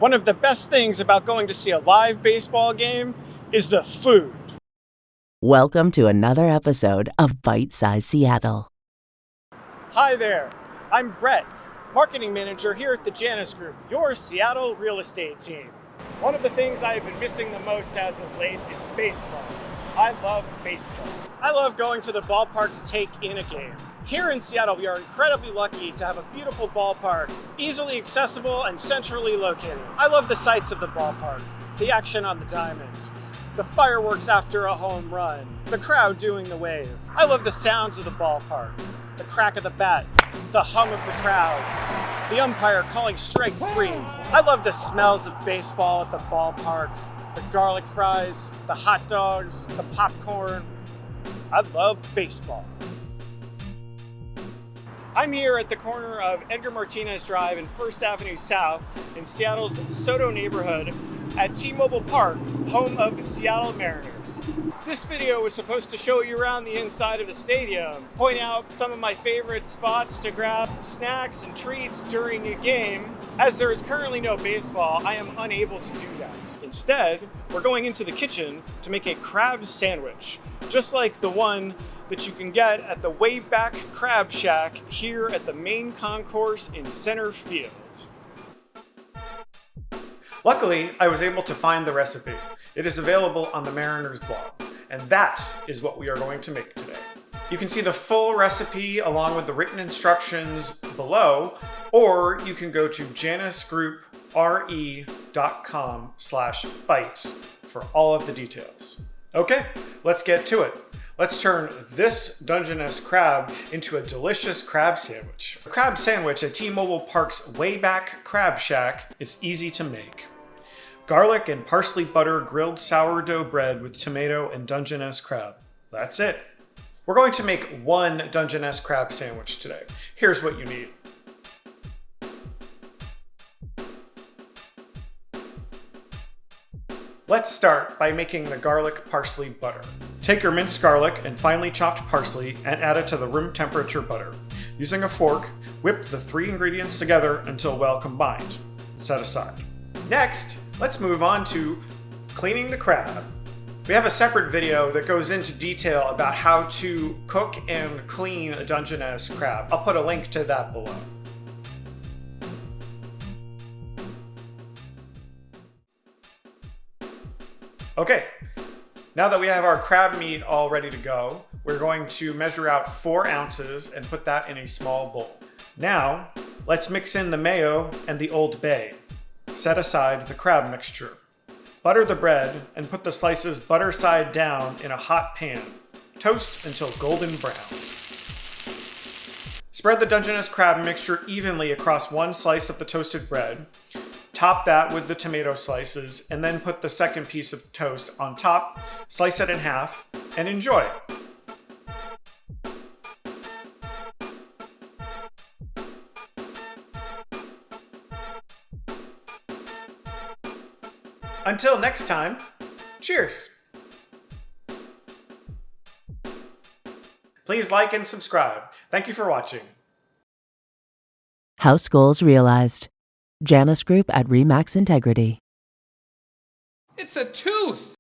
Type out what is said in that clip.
One of the best things about going to see a live baseball game is the food. Welcome to another episode of Bite Size Seattle. Hi there, I'm Brett, marketing manager here at the JanusGroup, your Seattle real estate team. One of the things I have been missing the most as of late is baseball. I love baseball. I love going to the ballpark to take in a game. Here in Seattle, we are incredibly lucky to have a beautiful ballpark, easily accessible and centrally located. I love the sights of the ballpark, the action on the diamond, the fireworks after a home run, the crowd doing the wave. I love the sounds of the ballpark, the crack of the bat, the hum of the crowd, the umpire calling strike three. I love the smells of baseball at the ballpark, the garlic fries, the hot dogs, the popcorn. I love baseball. I'm here at the corner of Edgar Martinez Drive and 1st Avenue South in Seattle's Soto neighborhood at T-Mobile Park, home of the Seattle Mariners. This video was supposed to show you around the inside of the stadium, point out some of my favorite spots to grab snacks and treats during a game. As there is currently no baseball, I am unable to do that. Instead, we're going into the kitchen to make a crab sandwich, just like the one that you can get at the Wayback Crab Shack here at the main concourse in center field. Luckily, I was able to find the recipe. It is available on the Mariners blog, and that is what we are going to make today. You can see the full recipe along with the written instructions below, or you can go to janusgroup.com/bites for all of the details. Okay, let's get to it. Let's turn this Dungeness crab into a delicious crab sandwich. A crab sandwich at T-Mobile Park's Wayback Crab Shack is easy to make. Garlic and parsley butter grilled sourdough bread with tomato and Dungeness crab. That's it. We're going to make one Dungeness crab sandwich today. Here's what you need. Let's start by making the garlic parsley butter. Take your minced garlic and finely chopped parsley and add it to the room temperature butter. Using a fork, whip the 3 ingredients together until well combined. Set aside. Next, let's move on to cleaning the crab. We have a separate video that goes into detail about how to cook and clean a Dungeness crab. I'll put a link to that below. Okay, now that we have our crab meat all ready to go, we're going to measure out 4 ounces and put that in a small bowl. Now, let's mix in the mayo and the Old Bay. Set aside the crab mixture. Butter the bread and put the slices butter side down in a hot pan. Toast until golden brown. Spread the Dungeness crab mixture evenly across one slice of the toasted bread. Top that with the tomato slices, and then put the second piece of toast on top, slice it in half, and enjoy. Until next time, cheers! Please like and subscribe. Thank you for watching. House goals realized. Janus Group at Remax Integrity. It's a tooth!